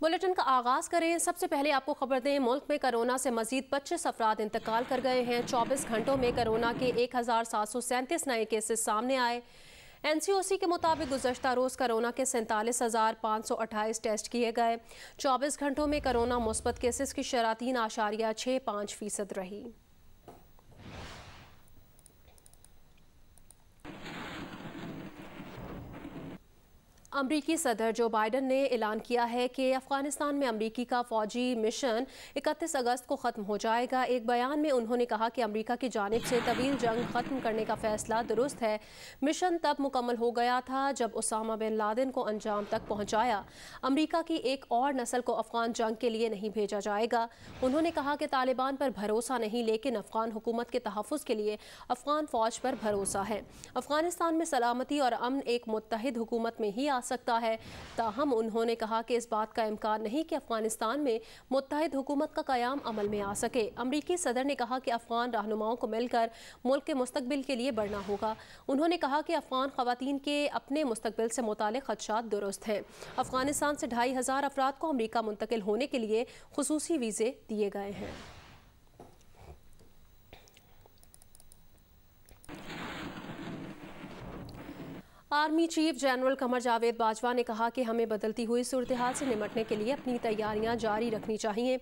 Bulletin का आगाज करें। सबसे पहले आपको खबर दें, मुल्क में कोरोना से मजीद 25 अफराद इंतकाल कर गए हैं। 24 घंटों में कोरोना के 1737 नए केसेस सामने आए। NCOC के मुताबिक गुज़श्ता रोज़ कोरोना के 47,528 टेस्ट किए गए। 24 घंटों में कोरोना मुस्बत केसेस की शरह 3.65% रही। अमरीकी सदर जो बाइडन ने ऐलान किया है कि अफगानिस्तान में अमरीकी का फौजी मिशन 31 अगस्त को ख़त्म हो जाएगा। एक बयान में उन्होंने कहा कि अमरीका की जानिब से तवील जंग ख़त्म करने का फ़ैसला दुरुस्त है। मिशन तब मुकम्मल हो गया था जब उसामा बिन लादेन को अंजाम तक पहुँचाया। अमरीका की एक और नस्ल को अफ़गान जंग के लिए नहीं भेजा जाएगा। उन्होंने कहा कि तालिबान पर भरोसा नहीं, लेकिन अफ़गान हुकूमत के तहफ़्फ़ुज़ के लिए अफ़गान फ़ौज पर भरोसा है। अफ़गानिस्तान में सलामती और अमन एक मुत्तहिद हुकूमत में ही आ सकता है। ताहम उन्होंने कहा कि इस बात का इम्कान नहीं कि अफगानिस्तान में मुत्तहिद हुकूमत का क़याम अमल में आ सके। अमरीकी सदर ने कहा कि अफगान रहनुमाओं को मिलकर मुल्क के मुस्तकबिल के लिए बढ़ना होगा। उन्होंने कहा कि अफगान ख़वातीन के अपने मुस्तकबिल से मुतालिक ख़दशात दुरुस्त हैं। अफगानिस्तान से 2500 अफराद को अमरीका मुंतकिल होने के लिए खुसूसी वीज़े दिए गए हैं। Army chief general Qamar Javed Bajwa ने कहा कि हमें बदलती हुई सूरत हाल से निपटने के लिए अपनी तैयारियां जारी रखनी चाहिए।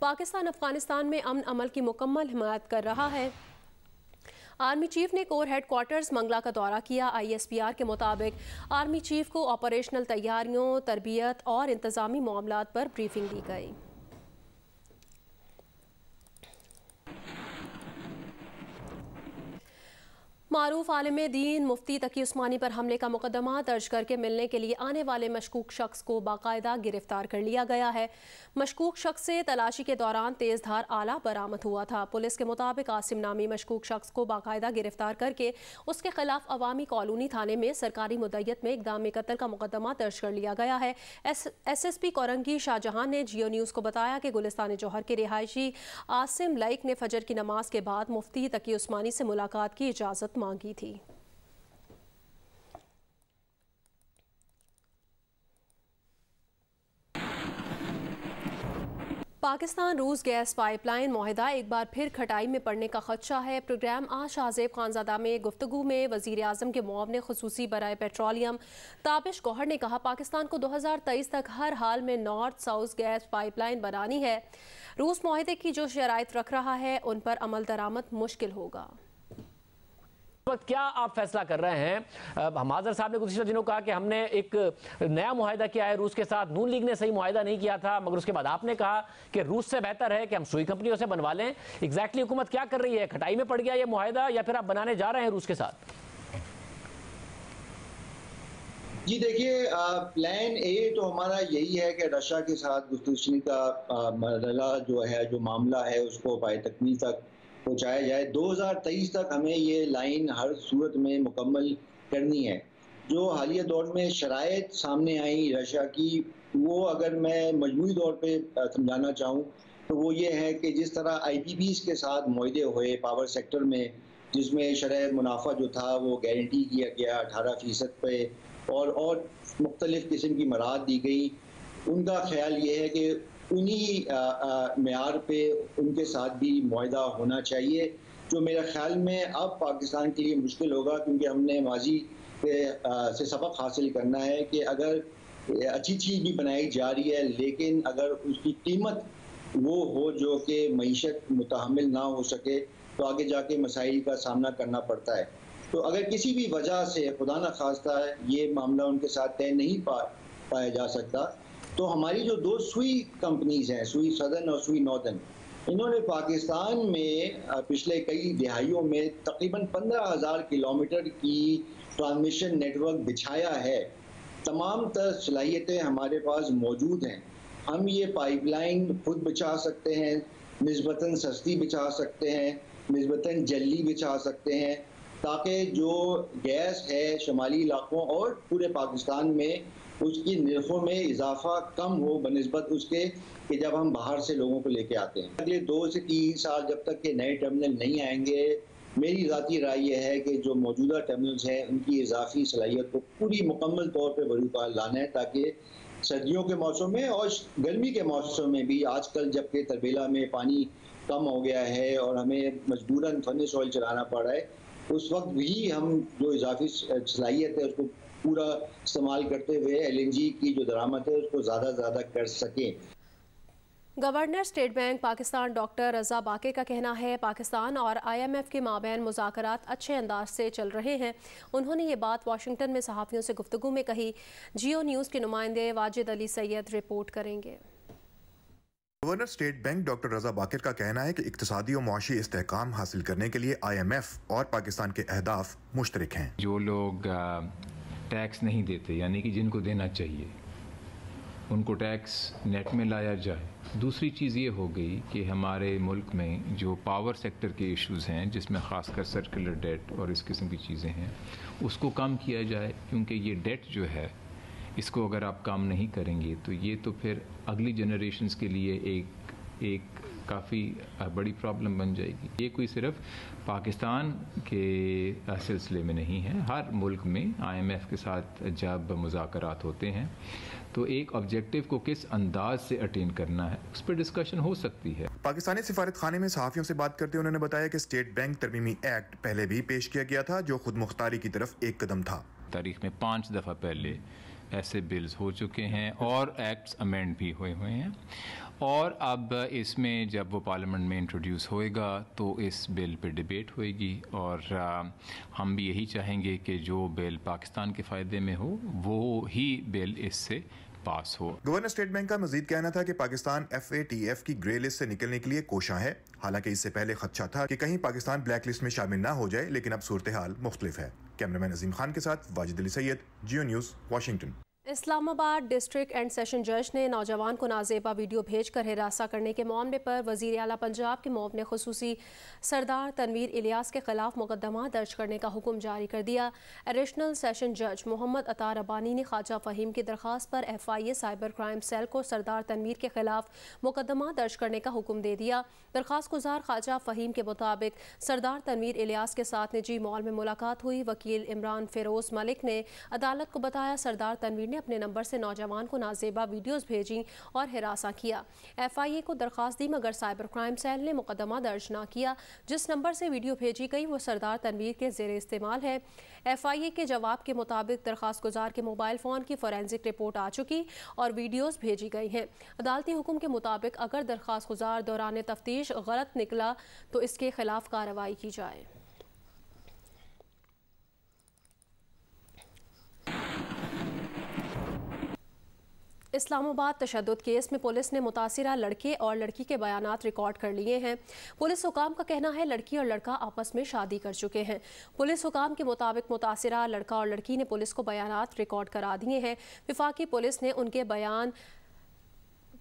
पाकिस्तान अफगानिस्तान में अमन अमल की मुकम्मल हिमायत कर रहा है। आर्मी चीफ ने कोर हेडक्वार्टर्स मंगला का दौरा किया। ISPR के मुताबिक आर्मी चीफ को ऑपरेशनल तैयारियों, तरबियत और इंतज़ामी मामलात पर ब्रीफिंग दी गई। मारूफ आलिम दीन मुफ्ती तकी उस्मानी पर हमले का मुकदमा दर्ज करके मिलने के लिए आने वाले मशकूक शख्स को बाकायदा गिरफ्तार कर लिया गया है। मशकूक शख्स से तलाशी के दौरान तेजधार आला बरामद हुआ था। पुलिस के मुताबिक आसिम नामी मशकूक शख्स को बाकायदा गिरफ्तार करके उसके खिलाफ अवामी कॉलोनी थाने में सरकारी मुद्दत में इक़दाम कत्ल का मुकदमा दर्ज कर लिया गया है। SSP कोरंगी शाहजहां ने जियो न्यूज़ को बताया कि गुलिस्तान जौहर के रिहायशी आसिम लईक ने फजर की नमाज के बाद मुफ्ती तकी उस्मानी से मुलाकात की इजाज़त मांगी थी। पाकिस्तान रूस गैस पाइपलाइन मुआहदा एक बार फिर खटाई में पड़ने का खदशा है। प्रोग्राम आज शाहजेब खानजादा में गुफ्तगू में वज़ीर आज़म के मुआवने ख़ुसूसी बराए पेट्रोलियम ताबिश गौहर ने कहा, पाकिस्तान को 2023 तक हर हाल में नॉर्थ साउथ गैस पाइपलाइन बनानी है। रूस मुआहदे की जो शराइत रख रहा है उन पर अमल दरामद मुश्किल होगा। वक्त क्या आप फैसला कर रहे हैं? हमाजर साहब ने गुज़िश्ता दिनों कहा कि हमने एक नया मुआहिदा किया है रूस के साथ, नून लीग ने सही मुआहिदा नहीं किया था, मगर उसके बाद आपने कहा कि रूस से बेहतर है कि हम सुई कंपनियों से बनवा लें। एग्जैक्टली हुकूमत क्या कर रही है? खटाई में पड़ गया ये मुआहिदा या फिर आप बनाने जा रहे हैं रूस के साथ? जी देखिए, प्लान ए तो हमारा यही है कि रशिया के साथ गुफ्तगू का मरहला जो है, जो मामला है, उसको पाए तकमील तक पहुँचाया जाए। 2023 तक हमें ये लाइन हर सूरत में मुकम्मल करनी है। जो हालिया दौर में शराइत सामने आई रशिया की, वो अगर मैं मजमूई तौर पे समझाना चाहूँ तो वो ये है कि जिस तरह IPPs के साथ मुआहदे हुए पावर सेक्टर में, जिसमें शरह मुनाफा जो था वो गारंटी किया गया 18% पे और मुख्तलिफ किस्म की मराहत दी गई, उनका ख्याल ये है कि उन्हीं मेयार पे उनके साथ भी मुआहदा होना चाहिए, जो मेरे ख्याल में अब पाकिस्तान के लिए मुश्किल होगा, क्योंकि हमने माजी से सबक हासिल करना है कि अगर अच्छी चीज़ भी बनाई जा रही है, लेकिन अगर उसकी कीमत वो हो जो कि मईशत मुतहम्मिल ना हो सके, तो आगे जाके मसाइल का सामना करना पड़ता है। तो अगर किसी भी वजह से खुदा न खास्ता ये मामला उनके साथ तय नहीं पाया जा सकता, तो हमारी जो दो सुई कंपनीज हैं, सुई सदर्न और सुई नॉर्दर्न, इन्होंने पाकिस्तान में पिछले कई दिहाइयों में तकरीबन 15,000 किलोमीटर की ट्रांसमिशन नेटवर्क बिछाया है। तमाम तर सलाहियतें हमारे पास मौजूद हैं। हम ये पाइपलाइन खुद बिछा सकते हैं, निस्बतन सस्ती बिछा सकते हैं, निस्बतन जल्दी बिछा सकते हैं, ताकि जो गैस है शुमाली इलाकों और पूरे पाकिस्तान में उसकी निर्खों में इजाफा कम हो बनिस्बत उसके कि जब हम बाहर से लोगों को लेके आते हैं। अगले 2 से 3 साल जब तक के नए टर्मिनल नहीं आएंगे, मेरी ज़ाती राय यह है कि जो मौजूदा टर्मिनल्स हैं उनकी इजाफी सलाहियत को पूरी मुकम्मल तौर पर वजूद लाना है, ताकि सर्दियों के मौसम में और गर्मी के मौसम में भी। आजकल जबकि तरबेला में पानी कम हो गया है और हमें मजबूरन फर्नेस ऑयल चलाना पड़ रहा है, उस वक्त भी हम जो इजाफी सलाहियत है उसको पूरा इस्तेमाल करते हुए LNG की जो दरामद है उसको ज़्यादा से ज़्यादा कर सकें। Governor State Bank Pakistan doctor Raza Baqir का कहना है पाकिस्तान और IMF के माबैन मुज़ाकरात अच्छे अंदाज से चल रहे हैं। उन्होंने ये बात वाशिंगटन में सहाफ़ियों से गुफ्तगू में कही। जियो न्यूज़ के नुमाइंदे वाजिद अली सैयद रिपोर्ट करेंगे। गवर्नर स्टेट बैंक डॉक्टर रजा बाकिर का कहना है कि इक्तिसादी और मुआशी इस्तेहकाम हासिल करने के लिए IMF और पाकिस्तान के अहदाफ मुश्तरक हैं। जो लोग टैक्स नहीं देते, यानी कि जिनको देना चाहिए, उनको टैक्स नेट में लाया जाए। दूसरी चीज़ ये हो गई कि हमारे मुल्क में जो पावर सेक्टर के इश्यूज़ हैं, जिसमें ख़ासकर सर्कुलर डेट और इस किस्म की चीज़ें हैं, उसको कम किया जाए, क्योंकि ये डेट जो है इसको अगर आप कम नहीं करेंगे तो ये तो फिर अगली जनरेशन्स के लिए एक काफ़ी बड़ी प्रॉब्लम बन जाएगी। ये कोई सिर्फ पाकिस्तान के सिलसिले में नहीं है, हर मुल्क में IMF के साथ जब मुज़ाकरात होते हैं तो एक ऑब्जेक्टिव को किस अंदाज से अटेन करना है उस पर डिस्कशन हो सकती है। पाकिस्तानी सिफारत खाने में सहाफ़ियों से बात करते उन्होंने बताया कि स्टेट बैंक तरमीमी एक्ट पहले भी पेश किया गया था जो खुद मुख्तारी की तरफ एक कदम था। तारीख में 5 दफ़ा पहले ऐसे बिल्स हो चुके हैं और एक्ट्स अमेंड भी हुए हैं, और अब इसमें जब वो पार्लियामेंट में इंट्रोड्यूस होएगा तो इस बिल पे डिबेट होएगी, और हम भी यही चाहेंगे कि जो बिल पाकिस्तान के फ़ायदे में हो वो ही बिल इससे पास हो। गवर्नर स्टेट बैंक का मजीद कहना था कि पाकिस्तान FATF की ग्रे लिस्ट से निकलने के लिए कोशां है। हालांकि इससे पहले खदशा था कि कहीं पाकिस्तान ब्लैक लिस्ट में शामिल ना हो जाए, लेकिन अब सूरत हाल मुख्तलिफ है। कैमरामैन अजीम खान के साथ Wajid Ali Syed, Geo news, Washington. Islamabad district and session जज ने नौजवान को नाजेबा वीडियो भेजकर हिरासा करने के मामले पर वज़ीर आला पंजाब के मुअव्विन खुसूसी सरदार तनवीर इलियास के खिलाफ मुकदमा दर्ज करने का हुक्म जारी कर दिया। एडिशनल सेशन जज मोहम्मद अता रबानी ने ख्वाजा फ़हीम की दरख्वास्त पर FIA साइबर क्राइम सेल को सरदार तनवीर के खिलाफ मुकदमा दर्ज करने का हुक्म दे दिया। दरख्वास्त गुजार ख्वाजा फ़हीम के मुताबिक सरदार तनवीर इलियास के साथ निजी मॉल में मुलाकात हुई। वकील इमरान फिरोज मलिक ने अदालत को बताया सरदार तनवीर ने अपने नंबर से नौजवान को नाजेबा वीडियोस भेजी और हिरासा किया। FIA को दरख्वास्त दी मगर साइबर क्राइम सेल ने मुकदमा दर्ज ना किया। जिस नंबर से वीडियो भेजी गई वो सरदार तनवीर के ज़ेरे इस्तेमाल है। FIA के जवाब के मुताबिक दरख्वास्त गुजार के मोबाइल फ़ोन की फोरेंसिक रिपोर्ट आ चुकी और वीडियोस भेजी गई हैं। अदालती हुक्म के मुताबिक अगर दरख्वास्त गुजार दौरान तफ्तीश गलत निकला तो इसके खिलाफ कार्रवाई की जाए। इस्लामाबाद तशद्दुद केस में पुलिस ने मुतासिरा लड़के और लड़की के बयानात रिकॉर्ड कर लिए हैं। पुलिस हुकाम का कहना है लड़की और लड़का आपस में शादी कर चुके हैं। पुलिस हुकाम के मुताबिक मुतासिरा लड़का और लड़की ने पुलिस को बयानात रिकॉर्ड करा दिए हैं। वफाकी पुलिस ने उनके बयान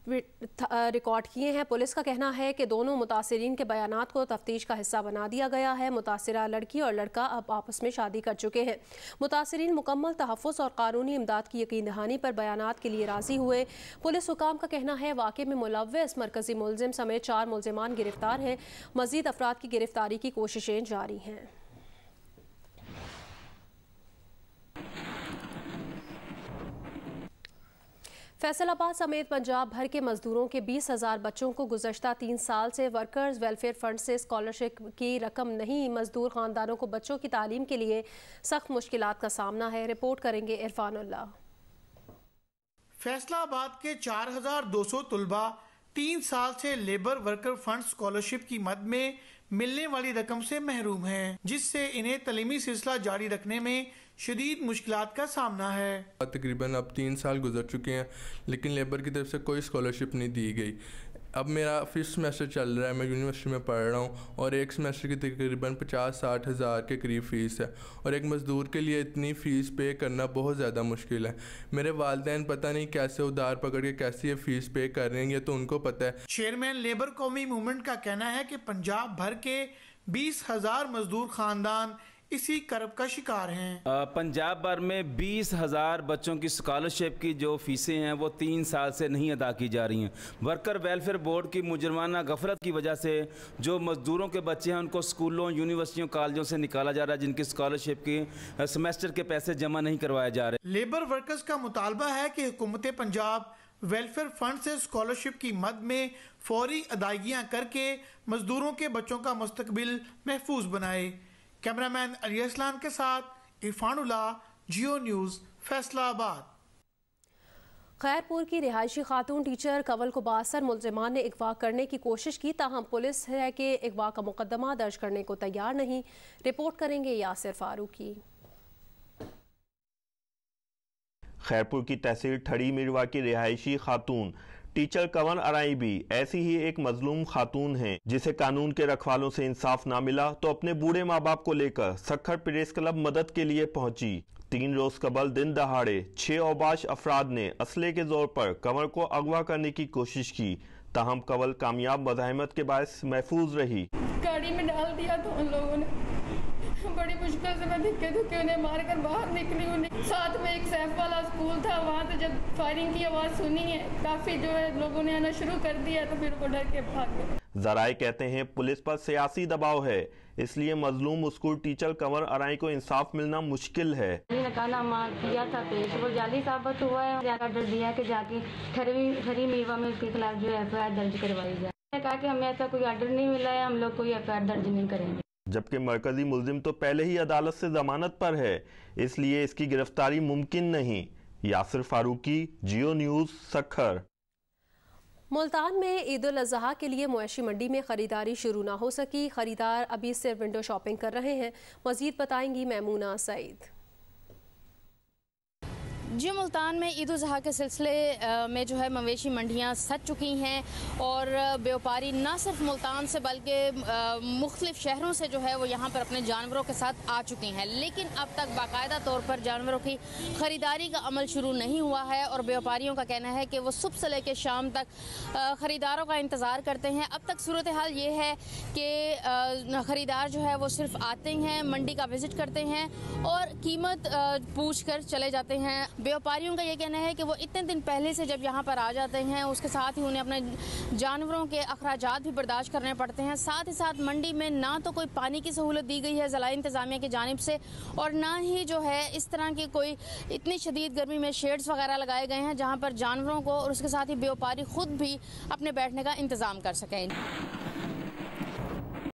रिकॉर्ड किए हैं। पुलिस का कहना है कि दोनों मुतासिरीन के बयानात को तफ्तीश का हिस्सा बना दिया गया है। मुतासिरा लड़की और लड़का अब आपस में शादी कर चुके हैं। मुतासिरीन मुकम्मल तहफ़्फ़ुज़ और कानूनी इमदाद की यकीन दहानी पर बयानात के लिए राज़ी हुए। पुलिस हुकाम का कहना है वाक़े में मुलव्वस मरकज़ी मुलजिम समेत 4 मुलजिमान गिरफ्तार हैं। मज़ीद अफराद की गिरफ्तारी की कोशिशें जारी हैं। फैसलाबाद समेत पंजाब भर के मजदूरों के 20,000 बच्चों को गुज़श्ता 3 साल से वर्कर्स वेलफेयर फंड से स्कॉलरशिप की रकम नहीं। मजदूर ख़ानदानों को बच्चों की तालीम के लिए सख्त मुश्किलात का सामना है। रिपोर्ट करेंगे इरफानुल्लाह। फैसलाबाद के 4,200 तुलबा 3 साल से लेबर वर्कर फंड स्कॉलरशिप की मद में मिलने वाली रकम से महरूम हैं, जिससे इन्हें तलीमी सिलसिला जारी रखने में शदीद मुश्किलात का सामना है। तकरीबन अब 3 साल गुजर चुके हैं लेकिन लेबर की तरफ से कोई स्कॉलरशिप नहीं दी गई। अब मेरा 5th सेमेस्टर चल रहा है, मैं यूनिवर्सिटी में पढ़ रहा हूँ और एक सेमेस्टर की तकरीबन 50-60 हज़ार के करीब फ़ीस है और एक मज़दूर के लिए इतनी फ़ीस पे करना बहुत ज़्यादा मुश्किल है। मेरे वालिदैन पता नहीं कैसे उधार पकड़ के कैसे ये फ़ीस पे कर रहे हैं, ये तो उनको पता है। चेयरमैन लेबर कौमी मूवमेंट का कहना है कि पंजाब भर के 20,000 मजदूर ख़ानदान इसी करब का शिकार हैं। पंजाब भर में 20,000 बच्चों की स्कॉलरशिप की जो फीसें हैं वो 3 साल से नहीं अदा की जा रही हैं। वर्कर वेलफेयर बोर्ड की मुजरमाना गफलत की वजह से जो मजदूरों के बच्चे हैं उनको स्कूलों, यूनिवर्सिटियों, कॉलेजों से निकाला जा रहा है, जिनकी स्कॉलरशिप की सेमेस्टर के पैसे जमा नहीं करवाए जा रहे। लेबर वर्कर्स का मुतालबा है कि हुकूमत पंजाब वेलफेयर फंड से स्कॉलरशिप की मद में फौरी अदायगियाँ करके मजदूरों के बच्चों का मुस्तकबिल महफूज बनाए। कैमरामैन अली असलान के साथ इरफानुल्लाह, जियो न्यूज़, फैसलाबाद। खैरपुर की रिहायशी खातून टीचर कंवल को बासर मुलजिमान ने अगवा करने की कोशिश की, ताहम पुलिस है कि अगवा का मुकदमा दर्ज करने को तैयार नहीं। रिपोर्ट करेंगे यासिर फारूकी। खैरपुर की तहसील ठड़ी मिरवा की रिहायशी खातून टीचर कंवर अराई भी ऐसी ही एक मजलूम खातून हैं, जिसे कानून के रखवालों से इंसाफ ना मिला तो अपने बूढ़े माँ बाप को लेकर सक्खर प्रेस क्लब मदद के लिए पहुंची। 3 रोज कबल दिन दहाड़े 6 औबाश अफराद ने असले के जोर पर कंवर को अगवा करने की कोशिश की, ताहम कंवल कामयाब मज़ाहमत के बायस महफूज रही। गाड़ी में डाल दिया तो उन लोगों ने बड़ी मुश्किल से मैं धक्के धुक्के उन्हें मारकर बाहर निकली। उन्हें साथ में एक सैफ वाला स्कूल था, वहाँ से जब फायरिंग की आवाज़ सुनी है काफ़ी जो है लोगों ने आना शुरू कर दिया, तो फिर वो डर के भाग गए। जराए कहते हैं पुलिस पर सियासी दबाव है, इसलिए मजलूम स्कूल टीचर कंवर अराई को इंसाफ मिलना मुश्किल है। किया था पेश, वो जाली साबित हुआ है। ऑर्डर दिया कि जाके ठरी मीरवा में उसके खिलाफ जो एफआईआर दर्ज करवाई जाए। कहा कि हमें ऐसा कोई ऑर्डर नहीं मिला है, हम लोग कोई एफआईआर दर्ज नहीं करेंगे। जबकि मरकजी मुल्जिम तो पहले ही अदालत से जमानत पर है, इसलिए इसकी गिरफ्तारी मुमकिन नहीं। यासिर फारूकी, जियो न्यूज़, सक्खर। मुल्तान में ईद उल अज़हा के लिए मवेशी मंडी में खरीदारी शुरू ना हो सकी। खरीदार अभी सिर्फ विंडो शॉपिंग कर रहे हैं। मजीद बताएंगी मैमूना सईद। जी, मुल्तान में ईद उल अज़हा के सिलसिले में जो है मवेशी मंडियाँ सज चुकी हैं और व्यापारी न सिर्फ मुल्तान से बल्कि मुख्तलिफ शहरों से जो है वो यहाँ पर अपने जानवरों के साथ आ चुके हैं, लेकिन अब तक बाकायदा तौर पर जानवरों की ख़रीदारी का अमल शुरू नहीं हुआ है और व्यापारियों का कहना है कि वो सुबह से लेकर शाम तक ख़रीदारों का इंतज़ार करते हैं। अब तक सूरत हाल ये है कि ख़रीदार जो है वो सिर्फ आते हैं, मंडी का विज़िट करते हैं और कीमत पूछ कर चले जाते हैं। व्यापारियों का ये कहना है कि वो इतने दिन पहले से जब यहाँ पर आ जाते हैं, उसके साथ ही उन्हें अपने जानवरों के अखराजात भी बर्दाश्त करने पड़ते हैं। साथ ही साथ मंडी में ना तो कोई पानी की सहूलत दी गई है ज़िला इंतज़ामिया की जानिब से और ना ही जो है इस तरह की कोई इतनी शदीद गर्मी में शेड्स वगैरह लगाए गए हैं जहाँ पर जानवरों को और उसके साथ ही व्यापारी खुद भी अपने बैठने का इंतज़ाम कर सकें।